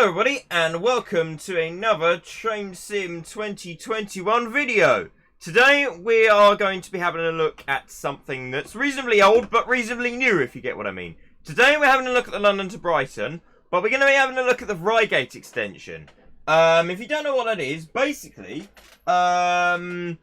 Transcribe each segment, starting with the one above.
everybody, and welcome to another Train Sim 2021 video. Today we are going to be having a look at something that's reasonably old, but reasonably new, if you get what I mean. Today we're having a look at the London to Brighton, but we're going to be having a look at the Reigate Extension. If you don't know what that is, basically, who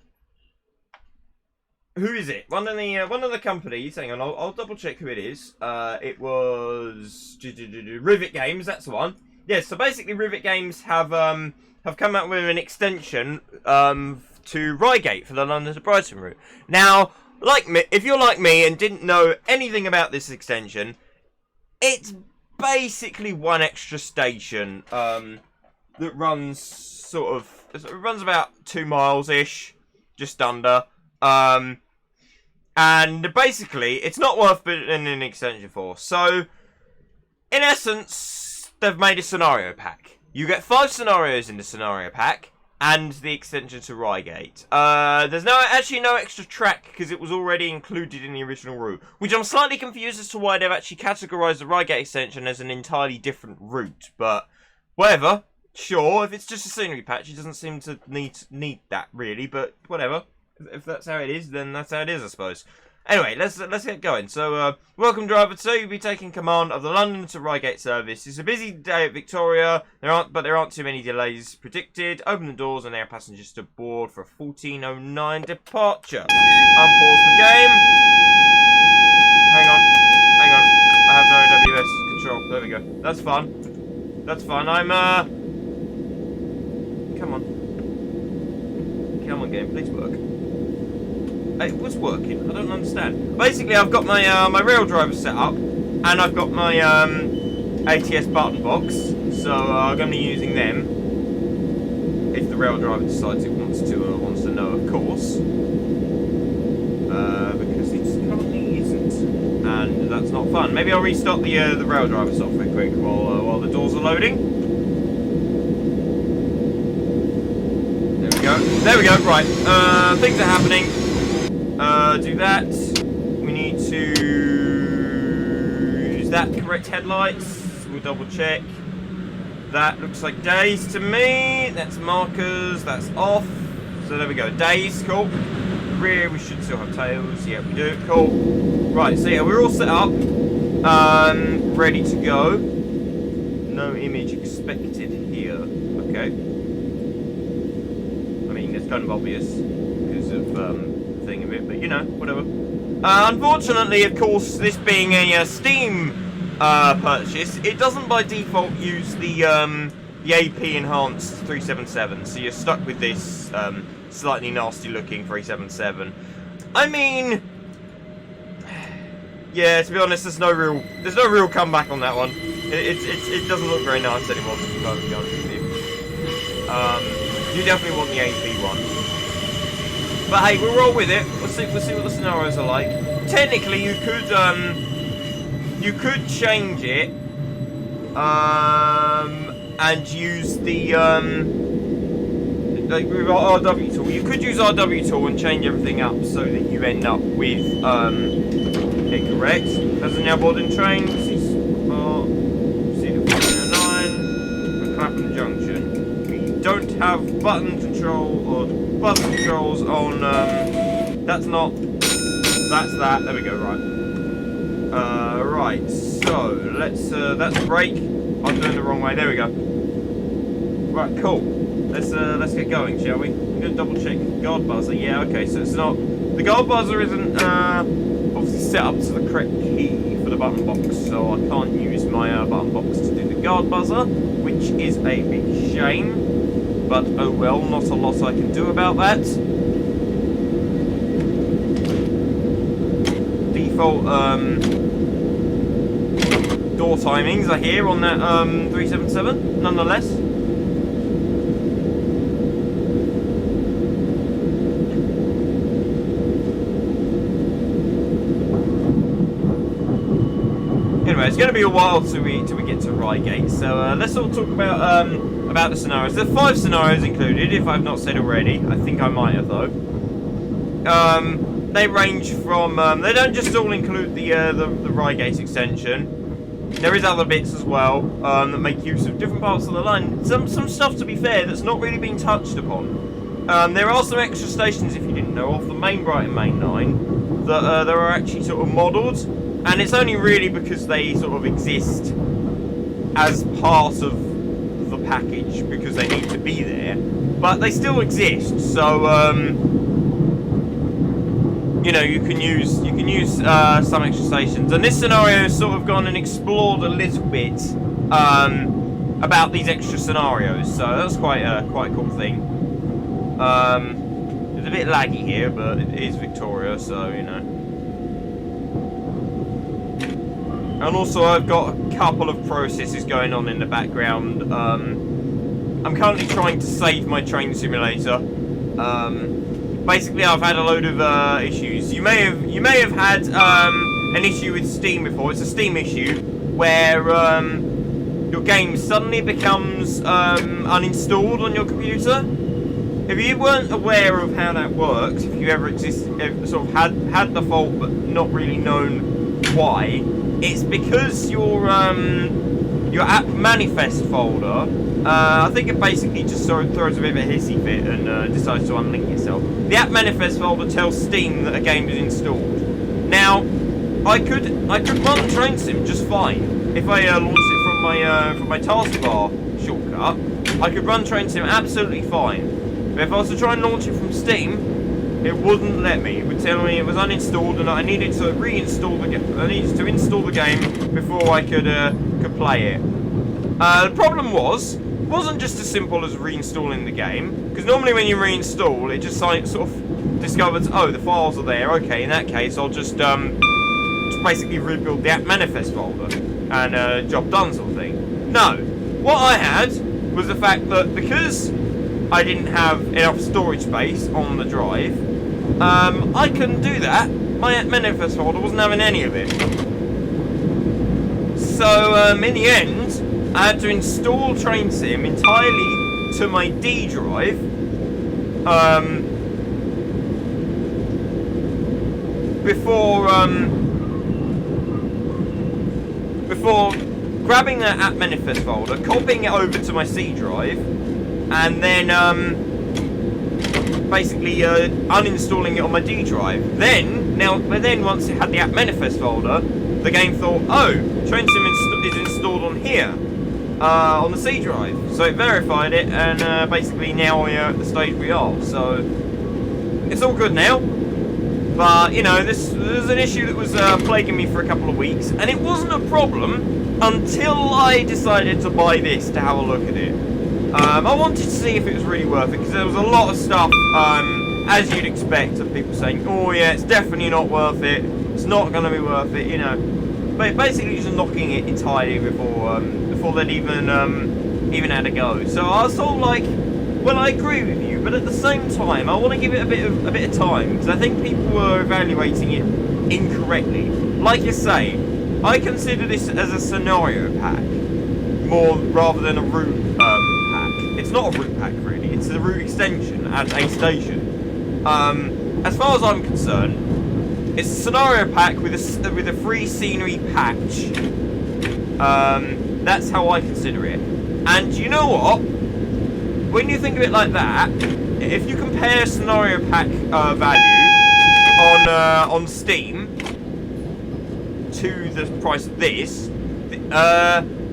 is it? One of the companies. Hang on, I'll double check who it is. It was Rivet Games. That's the one. Yeah. So basically, Rivet Games have come out with an extension to Reigate for the London to Brighton route. Now, like me, if you're like me and didn't know anything about this extension, it's basically one extra station that runs runs about 2 miles ish, just under. And basically, it's not worth putting an extension for. So, in essence, they've made a scenario pack. You get 5 scenarios in the scenario pack, and the extension to Reigate. There's actually no extra track, because it was already included in the original route. Which I'm slightly confused as to why they've actually categorised the Reigate extension as an entirely different route. But, whatever. Sure, if it's just a scenery patch, it doesn't seem to need that, really. But, whatever. If that's how it is, then that's how it is, I suppose. Anyway, let's get going. So, welcome, driver 2. You'll be taking command of the London to Reigate service. It's a busy day at Victoria. There aren't too many delays predicted. Open the doors and air passengers to board for a 14:09 departure. Unpause the game. Hang on. I have no AWS control. There we go. That's fun. That's fun. Come on, game. Please work. It was working. I don't understand. Basically, I've got my my rail driver set up, and I've got my ATS button box. So I'm going to be using them if the rail driver decides it wants to know, of course, because it currently isn't, and that's not fun. Maybe I'll restart the rail driver software quick while the doors are loading. There we go. Right. Things are happening. Do that. We need to use that correct headlights. We'll double check. That looks like days to me. That's markers. That's off. So there we go. Days. Cool. Rear. We should still have tails. Yeah, we do. Cool. Right. So yeah, we're all set up. Ready to go. No image expected here. Okay. I mean, it's kind of obvious because of thing of it, but you know, whatever. Unfortunately, of course, this being a Steam purchase, it doesn't by default use the AP enhanced 377, so you're stuck with this slightly nasty looking 377. I mean, yeah, to be honest, there's no real comeback on that one. It doesn't look very nice anymore, to be honest with you. You definitely want the AP one. But hey, we'll roll with it. We'll see what the scenarios are like. Technically, you could change it, and use the like with RW tool. You could use RW tool and change everything up so that you end up with it correct. As a now boarding train, see the 1409. We're Clapham Junction. We don't have button control or button controls on, that's that, there we go, right. Right, so, that's brake. I'm doing the wrong way, there we go. Right, cool. Let's get going, shall we? I'm gonna double check guard buzzer, yeah, okay, so it's not, the guard buzzer isn't, obviously set up to the correct key for the button box, so I can't use my, button box to do the guard buzzer, which is a big shame. But oh well, not a lot I can do about that. Default door timings are here on that 377, nonetheless. Anyway, it's going to be a while till we get to Reigate, so let's all talk about the scenarios. There are 5 scenarios included, if I've not said already. I think I might have, though. They range from... they don't just all include the Reigate extension. There is other bits as well that make use of different parts of the line. Some stuff, to be fair, that's not really been touched upon. There are some extra stations, if you didn't know, off the main Brighton Mainline that are actually sort of modelled, and it's only really because they sort of exist as part of the package because they need to be there, but they still exist. So you know, you can use some extra stations, and this scenario has sort of gone and explored a little bit about these extra scenarios, so that's quite a cool thing. It's a bit laggy here, but it is Victoria, so you know. And also, I've got a couple of processes going on in the background. I'm currently trying to save my train simulator. Basically, I've had a load of issues. You may have had an issue with Steam before. It's a Steam issue where your game suddenly becomes uninstalled on your computer. If you weren't aware of how that works, if you ever sort of had the fault but not really known why, it's because your app manifest folder. I think it basically just sort of throws a bit of a hissy fit and decides to unlink itself. The app manifest folder tells Steam that a game is installed. Now, I could run Train Sim just fine if I launched it from my taskbar shortcut. I could run Train Sim absolutely fine. But if I was to try and launch it from Steam, it wouldn't let me. It would tell me it was uninstalled and I needed to reinstall the game. I needed to install the game before I could play it. The problem wasn't just as simple as reinstalling the game, because normally when you reinstall, it just sort of discovers, oh, the files are there. Okay, in that case, I'll just basically rebuild the app manifest folder and job done sort of thing. No, what I had was the fact that because I didn't have enough storage space on the drive, I couldn't do that. My app manifest folder wasn't having any of it. So in the end, I had to install Train Sim entirely to my D drive. Before grabbing that app manifest folder, copying it over to my C drive, and then basically uninstalling it on my D drive. Then once it had the app manifest folder, the game thought, oh, Train Sim is installed on here. On the C drive, so it verified it, and basically now we're at the stage we are. So it's all good now, but you know, this was an issue that was plaguing me for a couple of weeks, and it wasn't a problem until I decided to buy this to have a look at it. I wanted to see if it was really worth it, because there was a lot of stuff, as you'd expect, of people saying, oh yeah, it's definitely not worth it, it's not going to be worth it, you know, but basically just knocking it entirely before they'd even had a go. So I was sort of like, well, I agree with you, but at the same time, I want to give it a bit of time, because I think people were evaluating it incorrectly. Like you say, I consider this as a scenario pack more rather than a route pack. It's not a route pack really; it's a route extension at a station. As far as I'm concerned, it's a scenario pack with a free scenery patch. That's how I consider it. And you know what? When you think of it like that, if you compare scenario pack value on Steam to the price of this,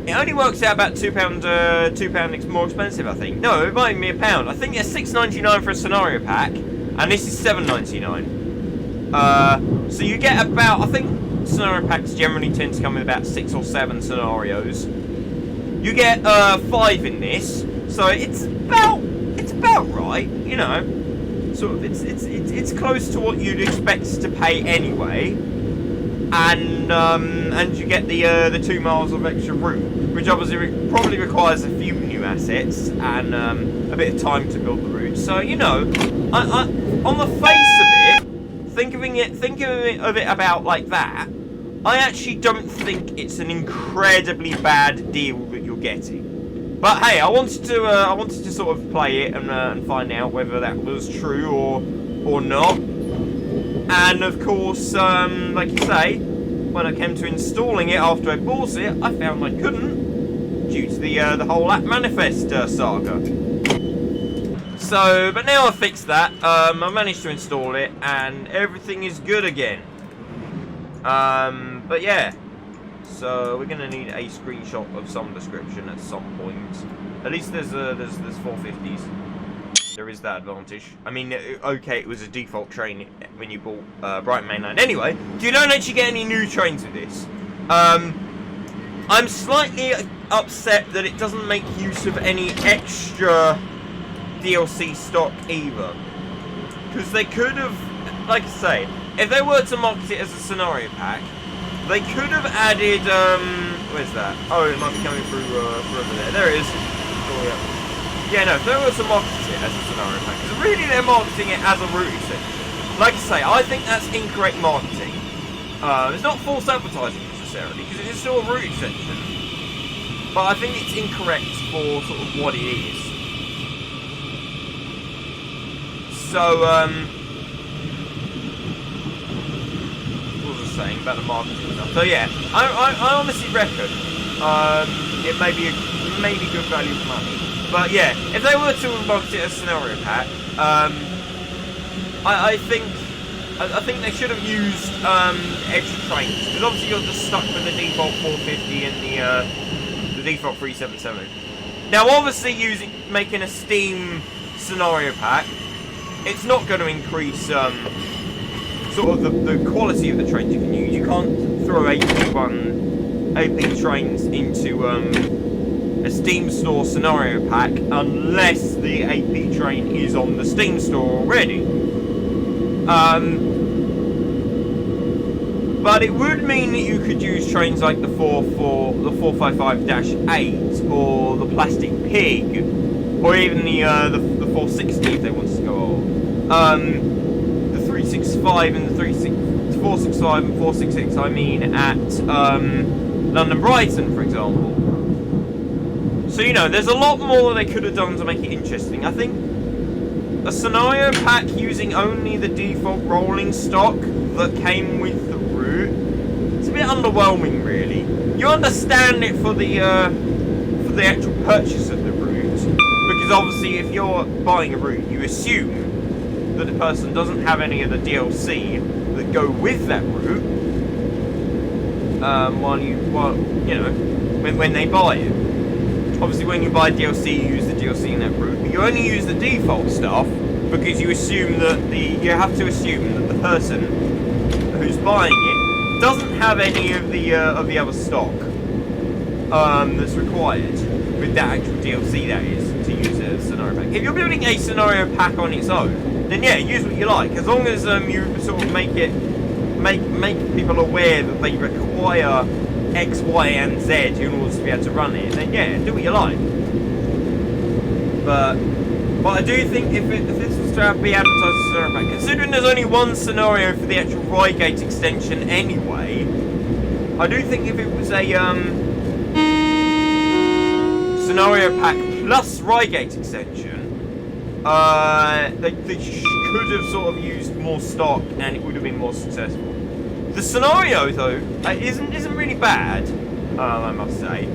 it only works out about £2 more expensive, I think. No, it might be £1. I think it's £6.99 for a scenario pack, and this is £7.99. So you get about, I think scenario packs generally tend to come with about 6 or 7 scenarios. You get 5 in this, so it's about right, you know. Sort of, it's close to what you'd expect to pay anyway, and you get the 2 miles of extra route, which obviously probably requires a few new assets and a bit of time to build the route. So you know, I on the face of it, thinking of it about like that, I actually don't think it's an incredibly bad deal that you're getting. But hey, I wanted to sort of play it and find out whether that was true or not. And of course, like you say, when I came to installing it after I bought it, I found I couldn't due to the whole app manifest saga. So, but now I've fixed that. I managed to install it, and everything is good again. But yeah. So we're gonna need a screenshot of some description at some point. At least there's 450s. There is that advantage. I mean, okay, it was a default train when you bought Brighton Mainline. Anyway, you don't actually get any new trains with this. I'm slightly upset that it doesn't make use of any extra DLC stock either. Because they could have, like I say, if they were to market it as a scenario pack, they could have added, where's that? Oh, it might be coming through over there. There it is. Oh, yeah. Yeah, no, if they were to market it as a scenario pack, because really they're marketing it as a route extension. Like I say, I think that's incorrect marketing. It's not false advertising necessarily, because it is still a route extension. But I think it's incorrect for sort of what it is. So, what was I saying about the marketing stuff? So yeah, I honestly reckon it may be good value for money. But yeah, if they were to market it as a scenario pack, I think they should have used extra trains, because obviously you're just stuck with the default 450 and the default 377. Now, obviously, making a Steam scenario pack, it's not going to increase sort of the quality of the trains you can use. You can't throw AP trains into a Steam store scenario pack unless the AP train is on the Steam store already. But it would mean that you could use trains like the 455-8 or the Plastic Pig, or even the 460 if they wanted to go old. The 365 and the 465 and 466, I mean, at London Brighton, for example. So, you know, there's a lot more they could have done to make it interesting. I think a scenario pack using only the default rolling stock that came with the route, it's a bit underwhelming, really. You understand it for the actual purchase of the route, because obviously if you're buying a route, you assume that the person doesn't have any of the DLC that go with that route, when they buy it. Obviously, when you buy DLC, you use the DLC in that route, but you only use the default stuff because you assume that you have to assume that the person who's buying it doesn't have any of the other stock that's required with that actual DLC, that is, to use it as a scenario pack. If you're building a scenario pack on its own, then yeah, use what you like, as long as you sort of make people aware that they require X, Y, and Z in order to be able to run it, then yeah, do what you like. But I do think if this was to be advertised as a scenario pack, considering there's only one scenario for the actual Reigate extension anyway, I do think if it was a scenario pack plus Reigate extension, they could have sort of used more stock and it would have been more successful. The scenario, though, isn't really bad, I must say.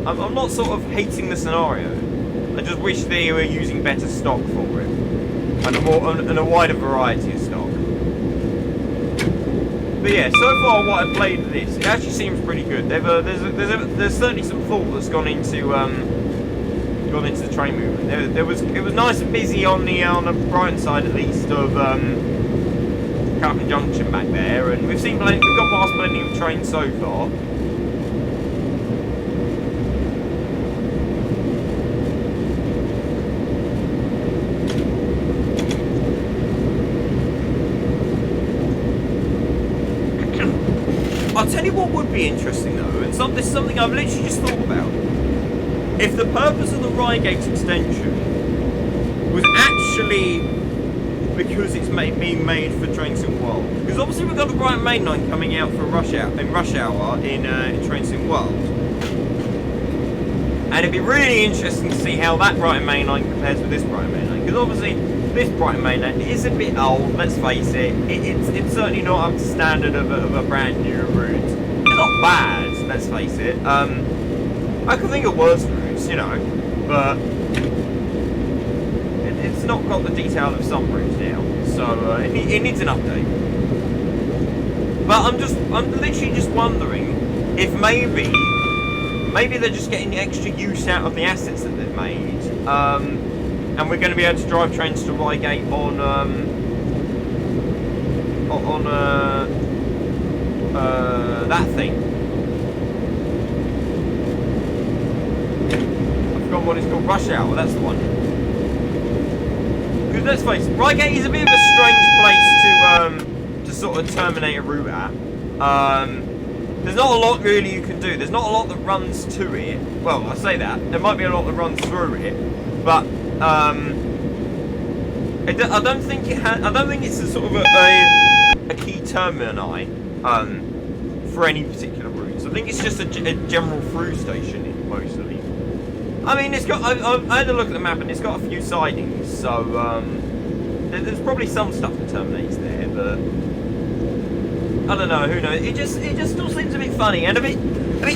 I'm not sort of hating the scenario. I just wish they were using better stock for it, and a wider variety of stock. But yeah, so far what I've played of this, it actually seems pretty good. There's certainly some thought that's gone into the train movement. It was nice and busy on the Brighton side, at least, of Clapham Junction back there, and we've gone past plenty of trains so far. I'll tell you what would be interesting though, and this is something I've literally just thought about. If the purpose of the Reigate extension was actually because it's being made for Train Sim World, because obviously we've got the Brighton Mainline coming out for rush hour in Train Sim World, and it'd be really interesting to see how that Brighton Mainline compares with this Brighton Mainline, because obviously this Brighton Mainland is a bit old, let's face it. It's certainly not up to standard of a brand new route. It's not bad, let's face it. I can think of worse routes, you know, but it's not got the detail of some routes now, so it needs an update. But I'm literally just wondering if maybe they're just getting extra use out of the assets that they've made, and we're going to be able to drive trains to Reigate on that thing. I forgot what it's called. Rush Hour. That's the one. Because let's face it, Reigate is a bit of a strange place to sort of terminate a route at. There's not a lot really you can do. There's not a lot that runs to it. Well, I say that. There might be a lot that runs through it, but I don't think it has. I don't think it's a sort of a key termini for any particular routes. I think it's just a general through station mostly. I mean, it's got. I had a look at the map and it's got a few sidings, so there's probably some stuff that terminates there, but. I don't know, who knows? It just still seems a bit funny and a bit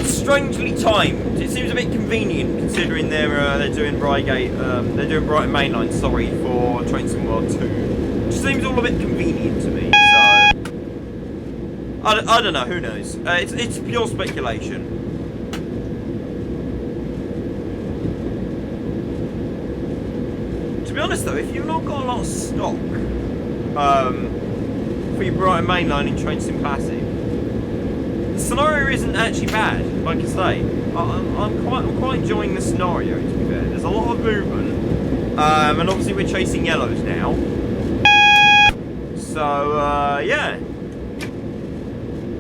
strangely timed. It seems a bit convenient considering they're doing Reigate, they're doing Brighton Mainline, sorry, for Train Sim World 2. It just seems all a bit convenient to me, so I don't know, who knows? It's pure speculation. To be honest though, if you've not got a lot of stock, for your Brighton Mainline in Train Sim Classic, the scenario isn't actually bad. Like I say, I'm quite enjoying the scenario. To be fair, there's a lot of movement, and obviously we're chasing yellows now. So yeah,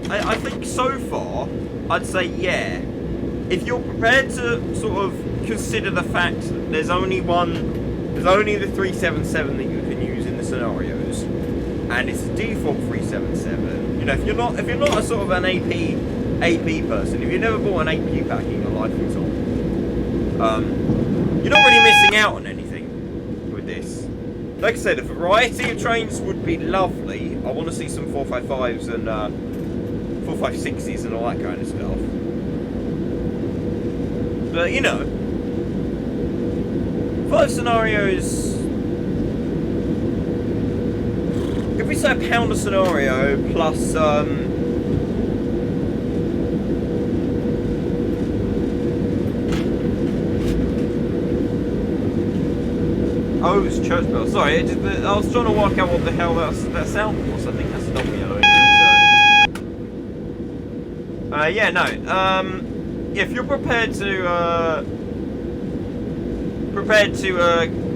I think so far I'd say yeah. If you're prepared to sort of consider the fact that there's only the 377 that you can use in the scenarios. And it's a default 377. You know, if you're not a sort of an AP person, if you've never bought an AP pack in your life at all, you're not really missing out on anything with this. Like I said, a variety of trains would be lovely. I want to see some 455s and 456s and all that kind of stuff. But you know, 5 scenarios. If we say £1 a scenario plus oh, it's church bell. Sorry, I was trying to work out what the hell that sound was. I think that's a double yellow anyway, so yeah, no. If you're prepared to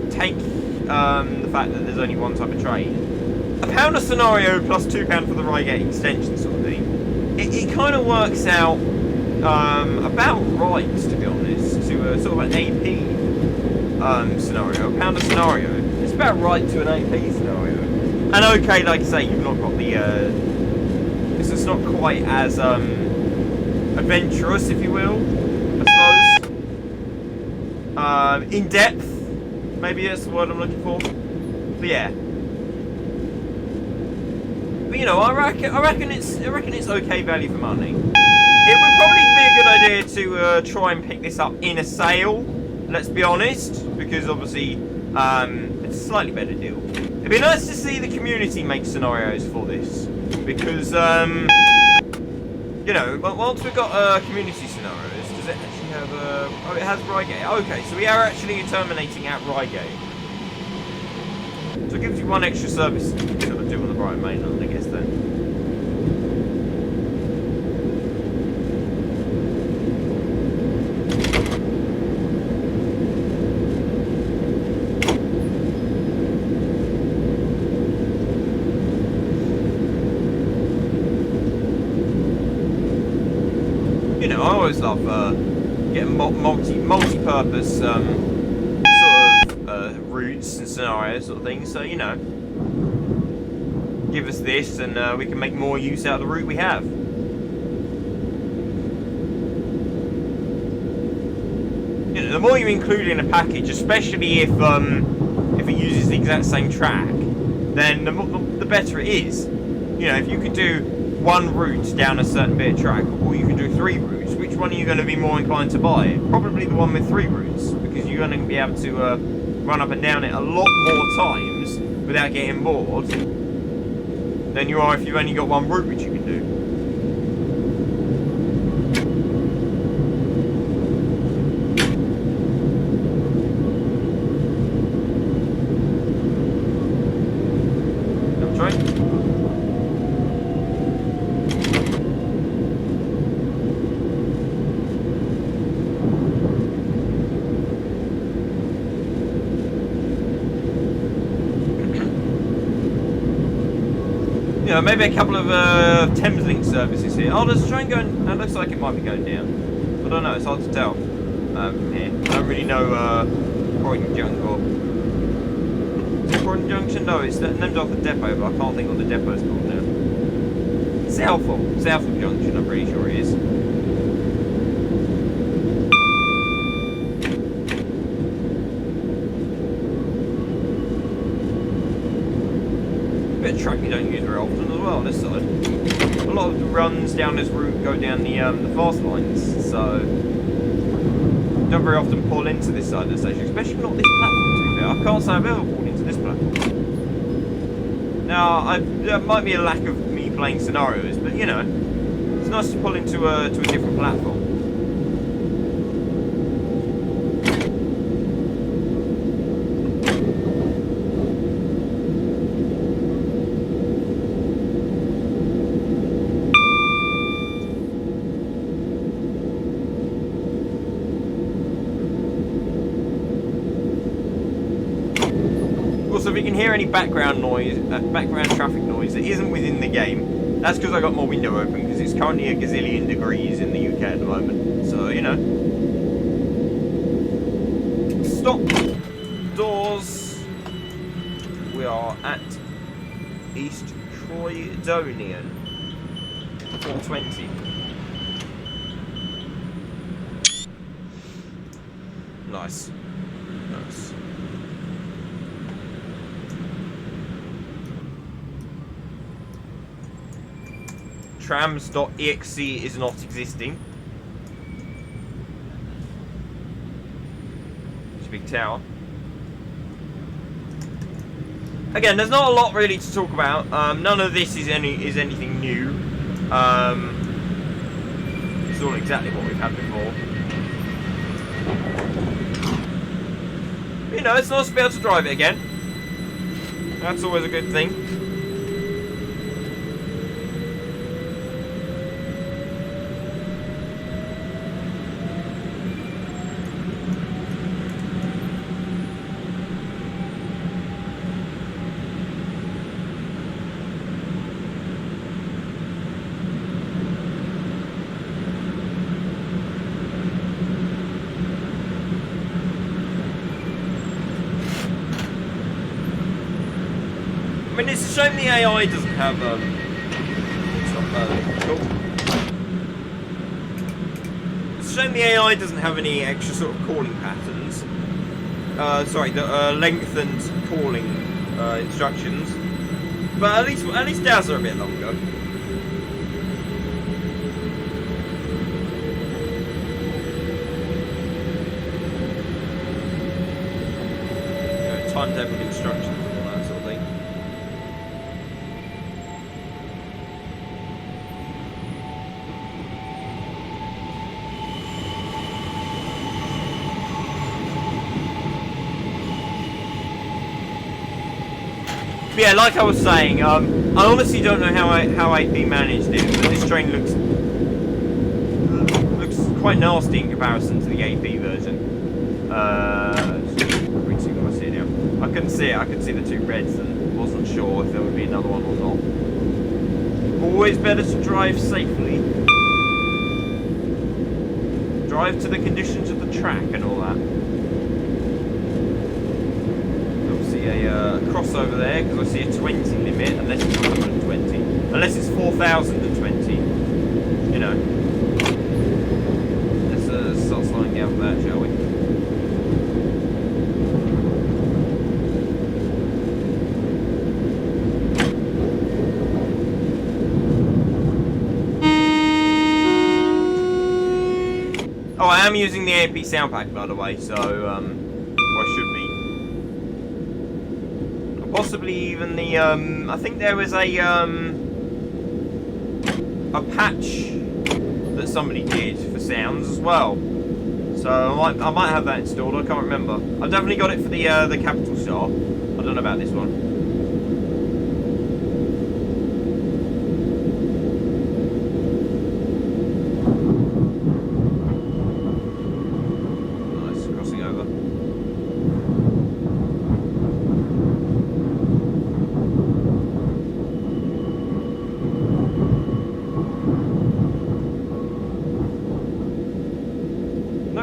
take the fact that there's only one type of train. £1 a scenario plus £2 for the Reigate Extension sort of thing. It kind of works out about right, to be honest, to a sort of an AP scenario. £1 a scenario. It's about right to an AP scenario. And okay, like I say, you've not got the it's just not quite as adventurous, if you will, I suppose. In depth, maybe that's the word I'm looking for. But yeah. But you know, I reckon it's okay value for money. It would probably be a good idea to try and pick this up in a sale. Let's be honest, because obviously it's a slightly better deal. It'd be nice to see the community make scenarios for this, because you know, once we've got community scenarios, does it actually have oh, it has Reigate. Okay, so we are actually terminating at Reigate. So it gives you one extra service to do on the Brighton Mainland, I guess, then. You know, I always love getting multi-purpose routes and scenarios sort of thing, so you know, give us this and we can make more use out of the route we have. You know, the more you include in a package, especially if if it uses the exact same track, then the better it is. You know, if you could do one route down a certain bit of track, or you could do 3 routes, which one are you going to be more inclined to buy? Probably the one with 3 routes, because you're going to be able to run up and down it a lot more times without getting bored than you are if you've only got 1 route which you can do. Maybe a couple of Thameslink services here. Oh, there's a train going. It looks like it might be going down. I don't know. It's hard to tell from here. I don't really know Croydon Junction. Is it Croydon Junction? No, it's named after the depot, but I can't think what the depot is called now. Southall Junction. I'm pretty sure it is. Track you don't use very often as well on this side. A lot of the runs down this route go down the fast lines, so you don't very often pull into this side of the station, especially not this platform, to be fair. I can't say I've ever pulled into this platform. Now, there might be a lack of me playing scenarios, but you know, it's nice to pull into a different platform. So if you can hear any background noise, background traffic noise that isn't within the game, that's because I got my window open because it's currently a gazillion degrees in the UK at the moment. So, you know. Stop. Doors. We are at East Croydonian. 420. Nice. Nice. Trams.exe is not existing. It's a big tower. Again, there's not a lot really to talk about. None of this is anything new. It's all exactly what we've had before. You know, it's nice to be able to drive it again. That's always a good thing. I mean, it's a shame the AI doesn't have, It's a shame the AI doesn't have any extra sort of calling patterns. Lengthened calling instructions. But at least ours are a bit longer. Timetable instructions and all that sort of thing. But yeah, like I was saying, I honestly don't know how 8B managed it, but this train looks quite nasty in comparison to the 8B version. I couldn't see it. I could see the 2 reds and wasn't sure if there would be another one or not. Always better to drive safely. Drive to the conditions of the track and all that. Obviously a crossover there because I see a 20 limit unless it's 120. Unless it's 4,020. You know. Let's start slowing down for that, shall we? I am using the AMP sound pack, by the way, so, or I should be. Possibly even the, I think there was a patch that somebody did for sounds as well. So I might have that installed, I can't remember. I've definitely got it for the Capital Star. I don't know about this one.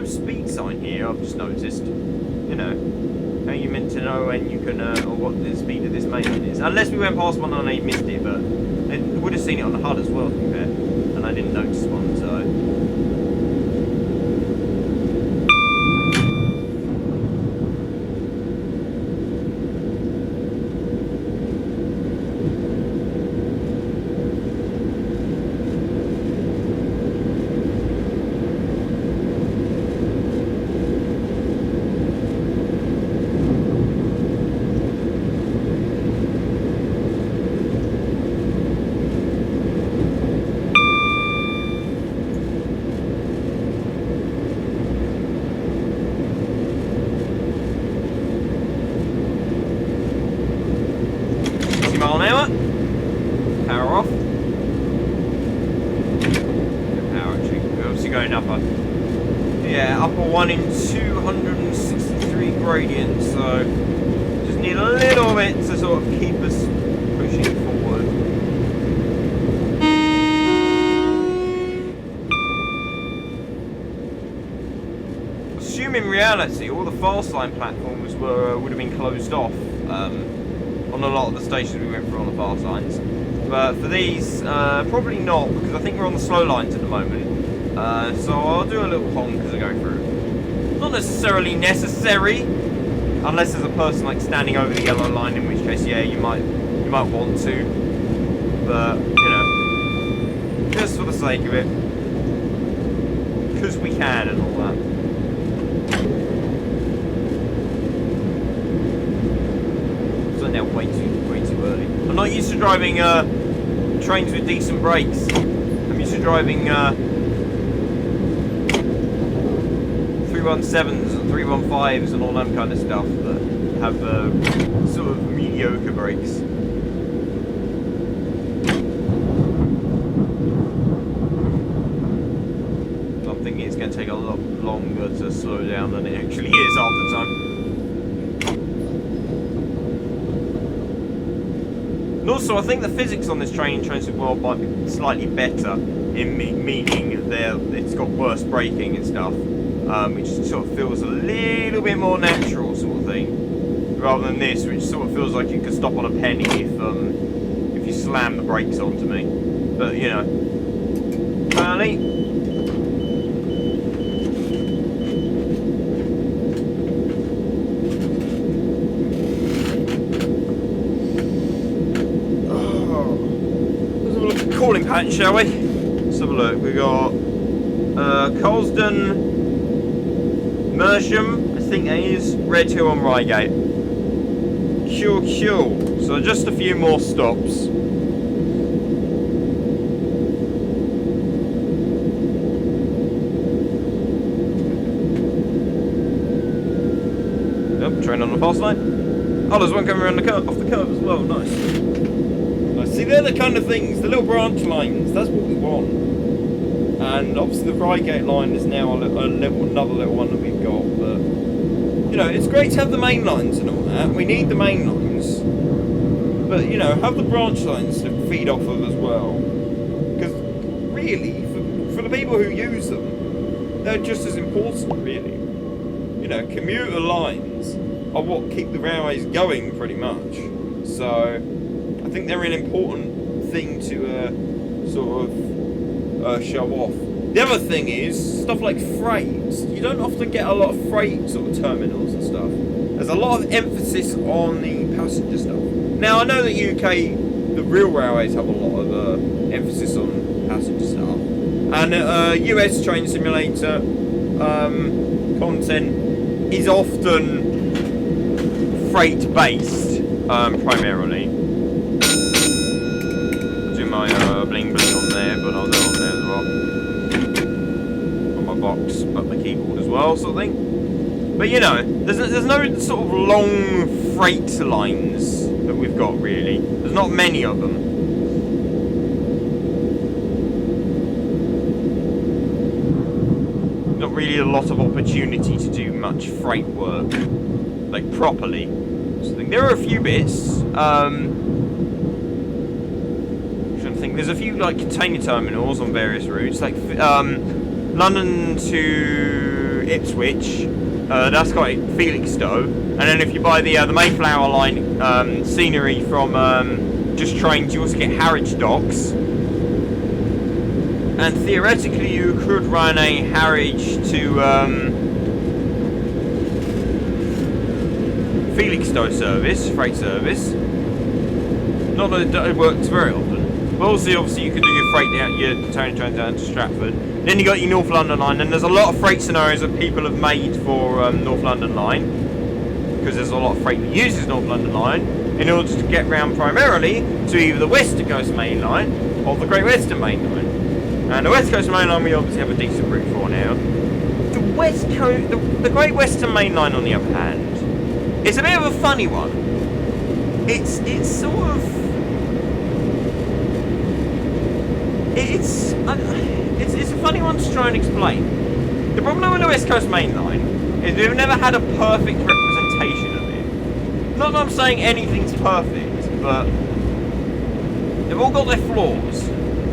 Speed sign here, I've just noticed. You know, how you meant to know when you can, or what the speed of this mainland is. Unless we went past one and I missed it, but I would have seen it on the HUD as well, to be fair. And I didn't notice one, so. Mile an hour. Power off. Power actually. We're obviously going upper. Yeah, upper 1 in 263 gradient, so just need a little bit to sort of keep us pushing forward. Assume in reality all the fast line platforms would have been closed off. On a lot of the stations we went through on the fast lines, but for these probably not, because I think we're on the slow lines at the moment, so I'll do a little honk as I go through. Not necessarily necessary unless there's a person like standing over the yellow line, in which case yeah, you might want to, but you know, just for the sake of it, because we can and all that. Now way too early. I'm not used to driving trains with decent brakes. I'm used to driving 317s and 315s and all that kind of stuff that have sort of mediocre brakes. I'm thinking it's going to take a lot longer to slow down than it actually is half the time. And also, I think the physics on this train in Transit World might be slightly better, in meaning it's got worse braking and stuff, which sort of feels a little bit more natural, sort of thing, rather than this, which sort of feels like you could stop on a penny if you slam the brakes onto me. But you know, apparently. Calling pattern, shall we? Let's have a look. We got Colston, Mersham, I think that is, Red Hill and Reigate. Cool. So just a few more stops. Yep, train on the fast line. Oh, there's one coming around the curve, off the curve as well. Nice. See, they're the kind of things, the little branch lines, that's what we want. And obviously the Reigate line is now another little one that we've got, but, you know, it's great to have the main lines and all that. We need the main lines. But, you know, have the branch lines to feed off of as well. Because, really, for the people who use them, they're just as important, really. You know, commuter lines are what keep the railways going, pretty much. So I think they're an important thing to sort of show off. The other thing is stuff like freight. You don't often get a lot of freight sort of terminals and stuff. There's a lot of emphasis on the passenger stuff. Now I know that UK, the real railways have a lot of emphasis on passenger stuff, and US Train Simulator content is often freight based, primarily. I'll do my bling bling on there, but I'll do it on there as well. On my box, but my keyboard as well, sort of thing. But you know, there's no sort of long freight lines that we've got really. There's not many of them. Not really a lot of opportunity to do much freight work, like properly. So there are a few bits. I'm trying to think. There's a few like container terminals on various routes, like London to Ipswich. That's got Felixstowe, and then if you buy the Mayflower line scenery from Just Trains, you also get Harwich Docks. And theoretically, you could run a Harwich to Felixstowe service, freight service. Not that it works very often, but also obviously you could do your freight down, your container train down to Stratford. Then you got your North London line, and there's a lot of freight scenarios that people have made for North London line, because there's a lot of freight that uses North London line in order to get round primarily to either the West Coast Main Line or the Great Western Main Line. And the West Coast Main Line we obviously have a decent route for now. The West Coast, the Great Western Main Line on the other hand, it's a bit of a funny one. It's sort of it's a funny one to try and explain. The problem with the West Coast Main Line is we've never had a perfect representation of it. Not that I'm saying anything's perfect, but they've all got their flaws.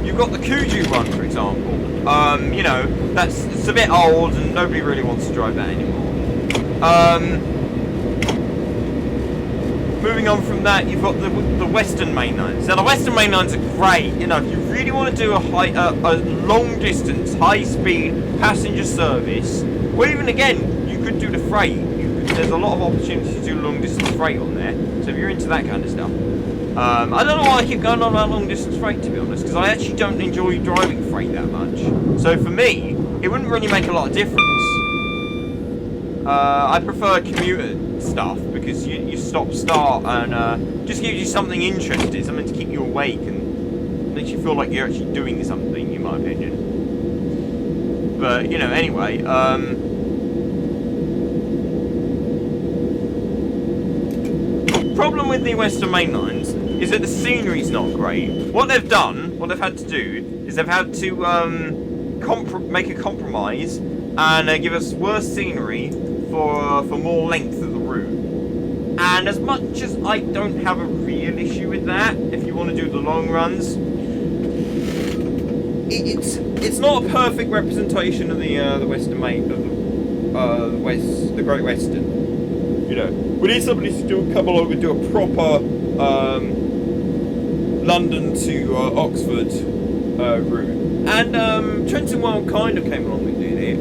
You've got the Cuju one, for example. You know, it's a bit old and nobody really wants to drive that anymore. Moving on from that, you've got the Western Main Lines. Now, the Western Main Lines are great. You know, if you really want to do a long distance, high speed passenger service, or even again, you could do the freight. There's a lot of opportunity to do long distance freight on there. So if you're into that kind of stuff. I don't know why I keep going on about long distance freight, to be honest, because I actually don't enjoy driving freight that much. So for me, it wouldn't really make a lot of difference. I prefer commuter stuff because you stop, start, and just gives you something interesting, something to keep you awake and makes you feel like you're actually doing something, in my opinion. But, you know, anyway, problem with the Western Main Lines is that the scenery's not great. What they've had to do, is they've had to make a compromise and give us worse scenery for more length of the route. And as much as I don't have a real issue with that, if you want to do the long runs, it's not a perfect representation of the Western Main, of the Great Western. You know, we need somebody to come along and do a proper London to Oxford route. And Trenton Wild kind of came along and did it.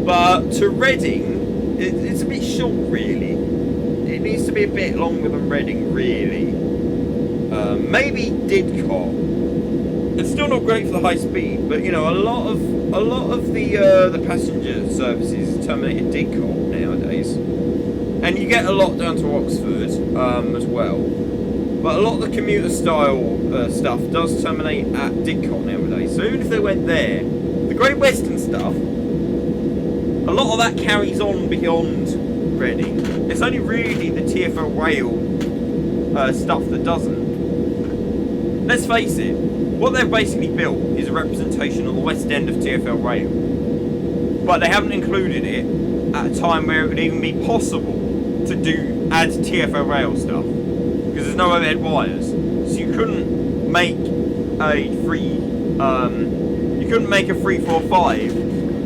But to Reading, it's a bit short, really. It needs to be a bit longer than Reading, really. Maybe Didcot. It's still not great for the high speed, but you know, a lot of the passenger services terminate at Didcot nowadays. And you get a lot down to Oxford as well. But a lot of the commuter style stuff does terminate at Didcot nowadays. So even if they went there, the Great Western stuff, a lot of that carries on beyond Reading. It's only really the TfL rail stuff that doesn't. Let's face it, what they've basically built is a representation of the west end of TfL rail. But they haven't included it at a time where it would even be possible to add TfL rail stuff, because there's no overhead wires, so you couldn't make a 345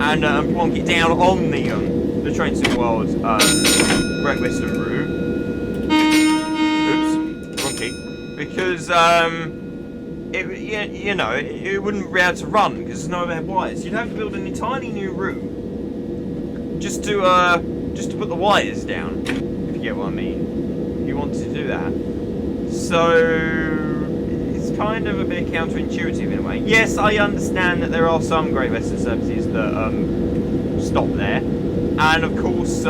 and plonk it down on the Trains to the World Great Western route. Oops, wrong key. Because it wouldn't be able to run because there's no overhead wires. You'd have to build an entirely new route just to put the wires down, if you get what I mean, if you wanted to do that. So it's kind of a bit counterintuitive in a way. Yes, I understand that there are some Great Western services that stop there. And of course,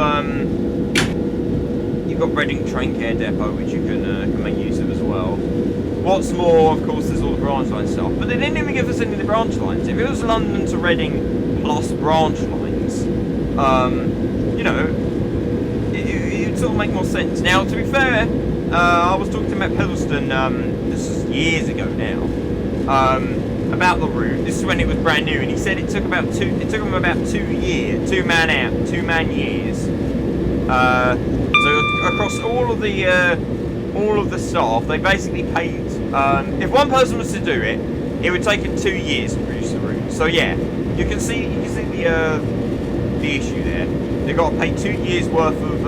you've got Reading Train Care Depot, which you can make use of as well. What's more, of course, there's all the branch line stuff. But they didn't even give us any of the branch lines. If it was London to Reading plus branch lines, you know, it would sort of make more sense. Now, to be fair, I was talking to Matt Pedleston, this is years ago now, about the route. This is when it was brand new, and he said it took him about 2 years, 2 man years. So across all of the staff, they basically paid. If one person was to do it, it would take him 2 years to produce the route. So yeah, you can see the issue there. They've got to pay 2 years worth of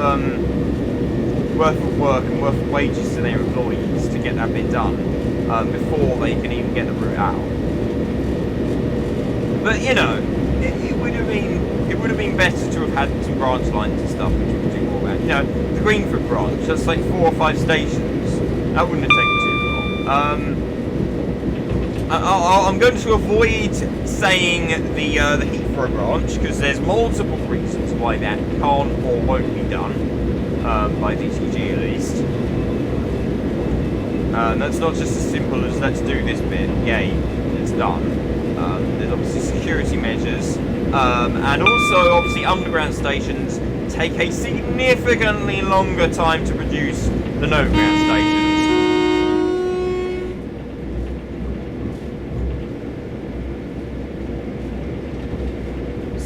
work and worth of wages to their employees to get that bit done before they can even get the route out. But you know, it would have been better to have had some branch lines and stuff, which we could do more about. You know, the Greenford branch, that's like 4 or 5 stations. That wouldn't have taken too long. I'm going to avoid saying the Heathrow branch because there's multiple reasons why that can't or won't be done by DTG at least. That's not just as simple as let's do this bit, yay, it's done. There's obviously security measures, and also obviously underground stations take a significantly longer time to produce than overground stations.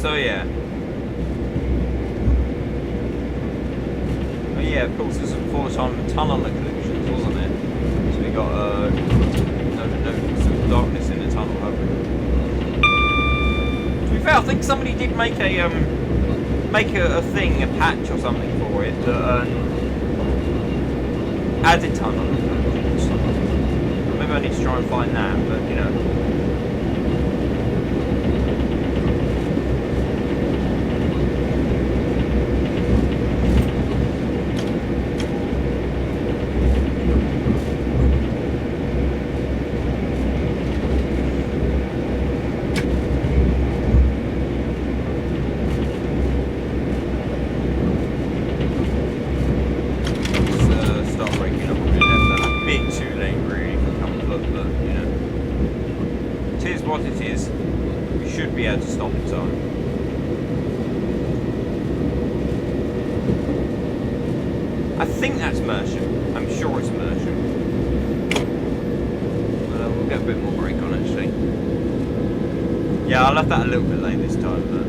So yeah. Oh yeah, of course, this was before the time of the tunnel occlusions, wasn't it? So we got no sort of darkness in the tunnel, have we? To be fair, I think somebody did make a thing, a patch or something for it that added tunnel occlusions. Maybe I need to try and find that, but you know. I think that's Mersham. I'm sure it's Mersham. We'll get a bit more brake on actually. Yeah, I left that a little bit late this time, but...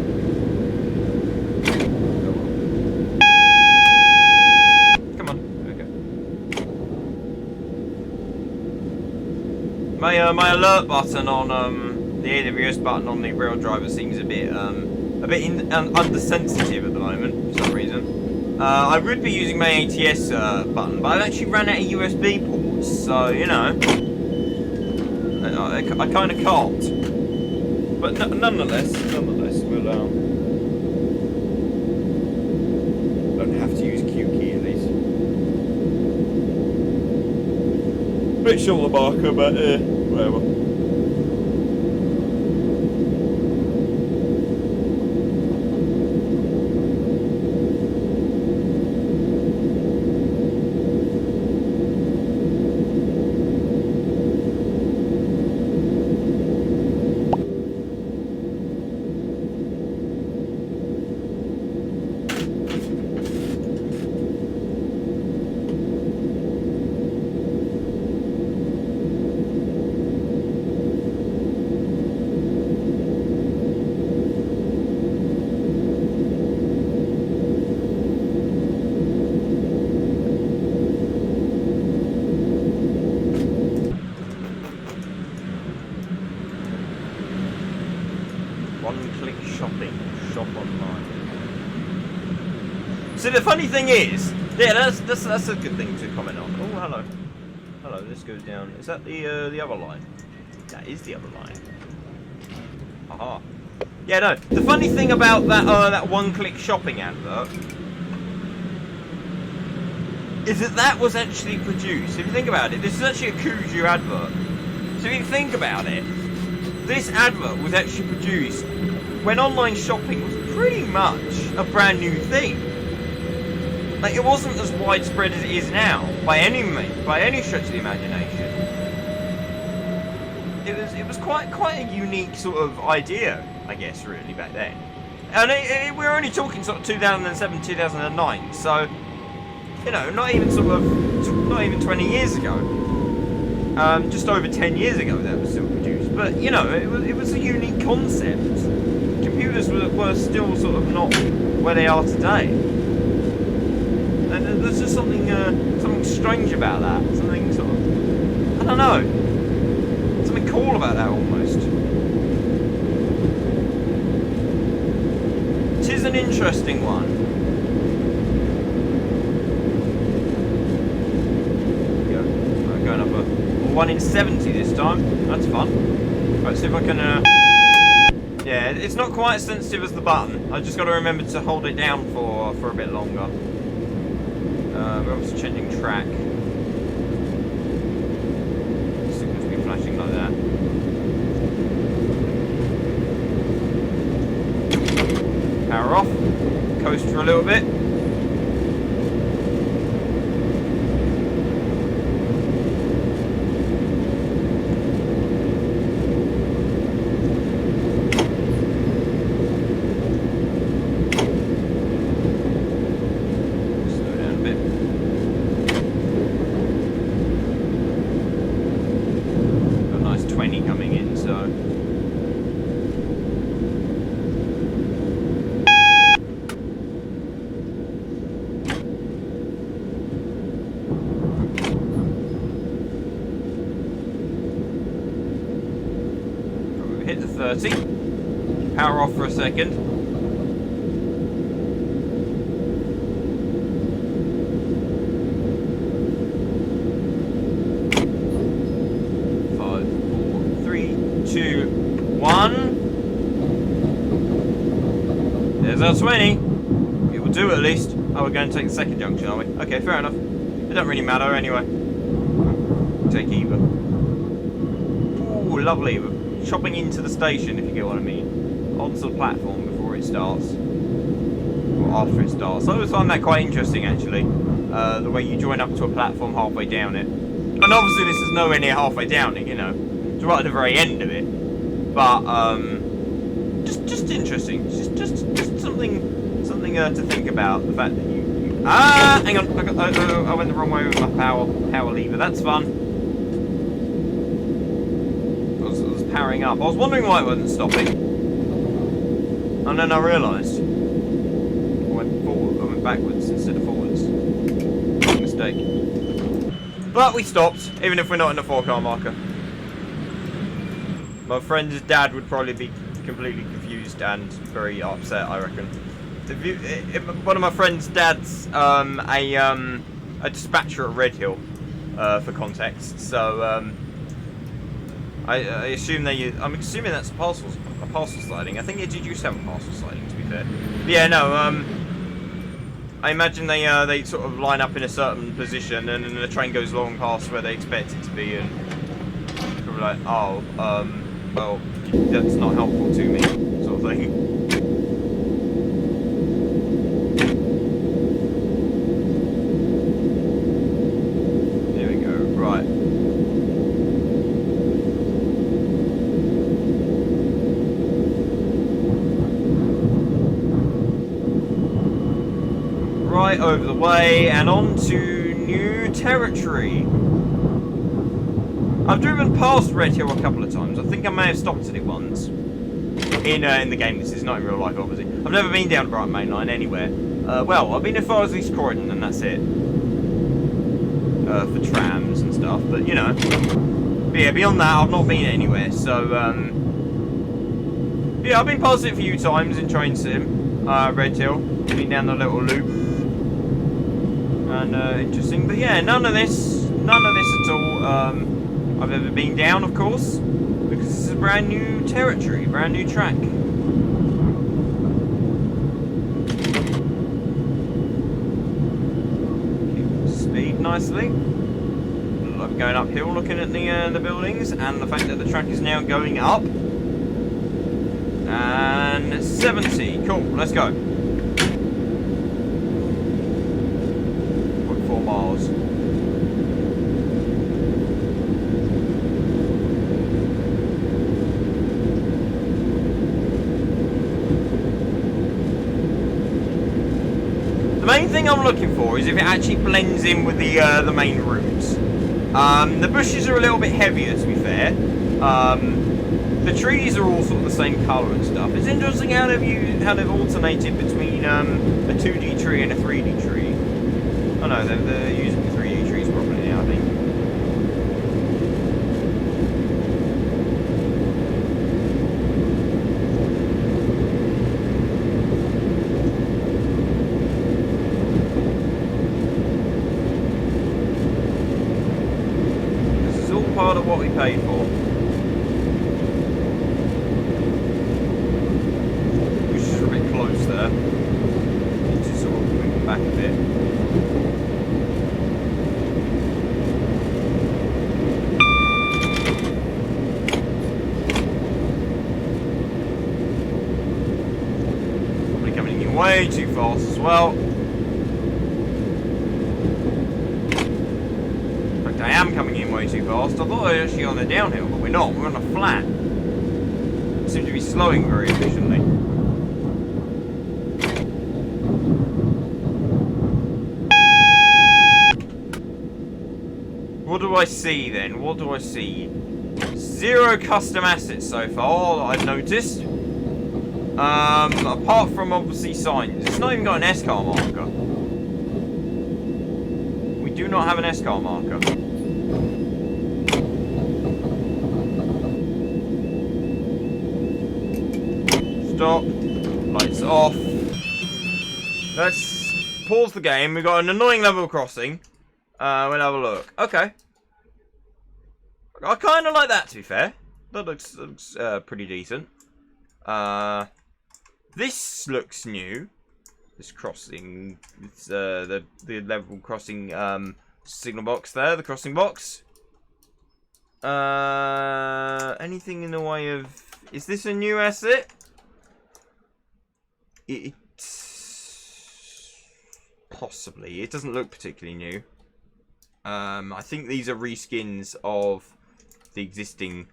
Come on, okay. My alert button on the AWS button on the rail driver seems a bit undersensitive at the moment for some reason. I would be using my ATS button, but I've actually ran out of USB ports, so you know, I kind of can't. But nonetheless, we'll don't have to use Q key at least. Bit shoulder marker, but whatever. So the funny thing is, yeah, that's a good thing to comment on. Oh, hello. Hello, this goes down. Is that the other line? That is the other line. Aha. Yeah, no. The funny thing about that one-click shopping advert is that was actually produced. If you think about it, this is actually a Kuju advert. So if you think about it, this advert was actually produced when online shopping was pretty much a brand new thing. Like, it wasn't as widespread as it is now, by any stretch of the imagination. It was quite a unique sort of idea, I guess, really, back then. And we're only talking sort of 2007, 2009, so, you know, not even 20 years ago. Just over 10 years ago that was still produced. But, you know, it was a unique concept. Computers were still sort of not where they are today. And there's just something strange about that. Something sort of, I don't know, something cool about that almost. It is an interesting one. There we go. Going up a 1 in 70 this time. That's fun. Right, see if I can. Yeah, it's not quite as sensitive as the button. I just got to remember to hold it down for a bit longer. We're obviously changing track. Signals be flashing like that. Power off. Coast for a little bit. Hit the 30. Power off for a second. Five, 4, 3, 2, 1. There's our 20. It will do at least. Oh, we're going to take the second junction, are we? Okay, fair enough. It doesn't really matter anyway. Take either. Ooh, lovely. Chopping into the station, if you get what I mean, onto the platform before it starts, or after it starts. I always find that quite interesting, actually, the way you join up to a platform halfway down it. And obviously this is nowhere near halfway down it, you know, it's right at the very end of it. But just interesting, just something to think about. The fact that you hang on, I went the wrong way with my power lever. That's fun. Powering up. I was wondering why it wasn't stopping. And then I realised I went backwards instead of forwards. Mistake. But we stopped, even if we're not in a 4-car marker. My friend's dad would probably be completely confused and very upset, I reckon. One of my friend's dad's a dispatcher at Redhill, for context. So I assume I'm assuming that's a parcel sliding. I think it did used to have a parcel sliding, to be fair. But yeah, no. I imagine they sort of line up in a certain position, and then the train goes long past where they expect it to be, and people are like, oh, well, that's not helpful to me, sort of thing. There we go. Right. Over the way and on to new territory. I've driven past Redhill a couple of times. I think I may have stopped at it once. In the game, this is not in real life, obviously. I've never been down Brighton Mainline anywhere. Well, I've been as far as East Croydon, and that's it. For trams and stuff, but you know. But yeah, beyond that, I've not been anywhere. So, yeah, I've been past it a few times in Train Sim, Redhill. Been down the little loop. And interesting, but yeah, none of this at all I've ever been down, of course, because this is a brand new territory, brand new track. Keep speed nicely. I'm going uphill, looking at the buildings, and the fact that the track is now going up. And 170. Cool, let's go. 0.4 miles. The main thing I'm looking for is if it actually blends in with the main routes. The bushes are a little bit heavier, to be fair. The trees are all sort of the same colour and stuff. It's interesting how they've alternated between a 2D tree and a 3D tree. Oh no, they're using the 3D trees properly now, I think. Part of what we paid for. Which is a bit close there. Need to sort of move it back a bit. Probably coming in way too fast as well. I am coming in way too fast. I thought I was actually on a downhill, but we're not. We're on a flat. We seem to be slowing very efficiently. What do I see then? What do I see? 0 custom assets so far that I've noticed. Apart from obviously signs. It's not even got an S-car marker. We do not have an S-car marker. Stop. Lights off. Let's pause the game. We've got an annoying level crossing. We'll have a look. Okay. I kind of like that, to be fair. That looks pretty decent. This looks new. This crossing. It's the level crossing signal box there. The crossing box. Anything in the way of... Is this a new asset? It's possibly. It doesn't look particularly new. I think these are reskins of the existing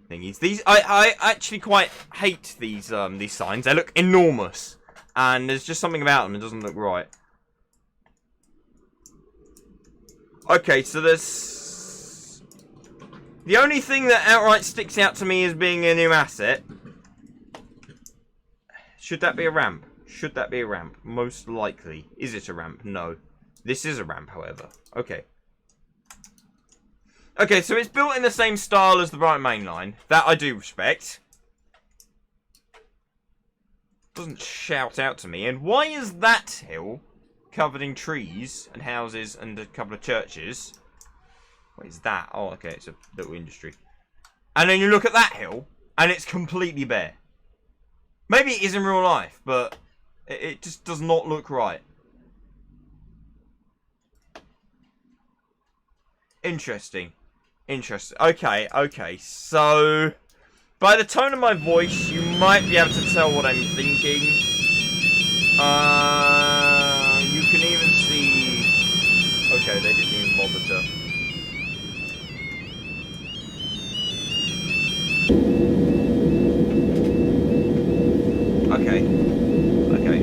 thingies. These I actually quite hate these signs. They look enormous, and there's just something about them that doesn't look right. Okay, so there's the only thing that outright sticks out to me as being a new asset. Should that be a ramp? Should that be a ramp? Most likely. Is it a ramp? No. This is a ramp, however. Okay. Okay, so it's built in the same style as the Brighton Mainline. That I do respect. Doesn't shout out to me. And why is that hill covered in trees and houses and a couple of churches? What is that? Oh, okay, it's a little industry. And then you look at that hill, and it's completely bare. Maybe it is in real life, but it just does not look right. Interesting. Interesting. Okay, okay. So, by the tone of my voice, you might be able to tell what I'm thinking. You can even see... Okay, they didn't even bother to... Okay. Okay.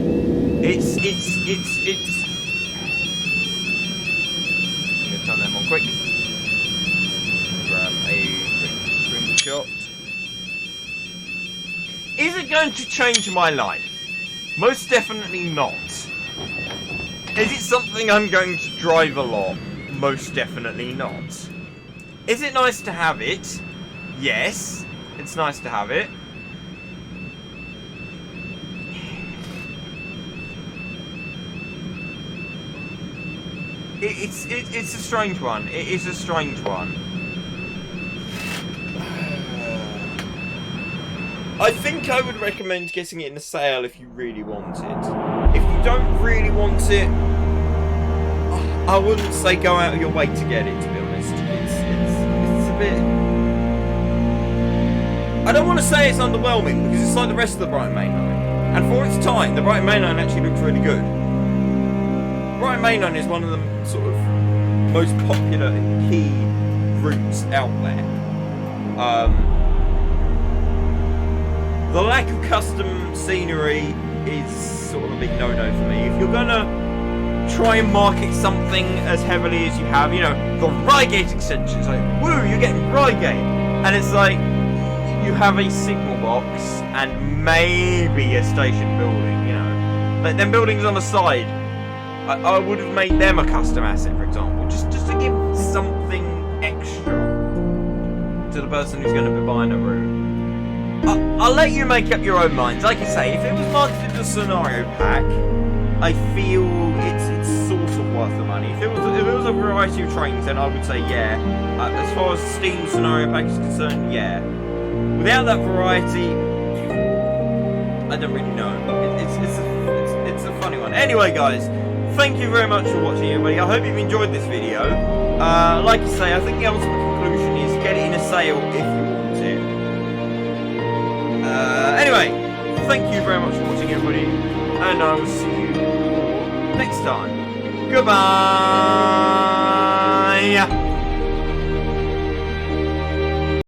It's... I'm gonna turn them on quick. Grab a quick screenshot. Is it going to change my life? Most definitely not. Is it something I'm going to drive a lot? Most definitely not. Is it nice to have it? Yes, it's nice to have it. It's a strange one. It is a strange one. I think I would recommend getting it in a sale if you really want it. If you don't really want it, I wouldn't say go out of your way to get it, to be honest. It's a bit... I don't want to say it's underwhelming, because it's like the rest of the Brighton Mainline. And for its time, the Brighton Mainline actually looks really good. Brighton Mainline is one of the sort of most popular and key routes out there. The lack of custom scenery is sort of a big no-no for me. If you're gonna try and market something as heavily as you have, you know, the Reigate Expansion, it's like, woo, you're getting Reigate, and it's like, you have a signal box and maybe a station building, you know. Like, them buildings on the side, I would have made them a custom asset, for example, just to give something extra to the person who's going to be buying a route. I'll let you make up your own minds. Like I say, if it was marketed as a scenario pack, I feel it's sort of worth the money. If it was a variety of trains, then I would say yeah. As far as Steam scenario pack is concerned, yeah. Without that variety, I don't really know. It's a funny one. Anyway, guys, thank you very much for watching, everybody. I hope you've enjoyed this video. Like I say, I think the ultimate conclusion is get it in a sale if you want to. Anyway, thank you very much for watching, everybody, and I will see you next time. Goodbye!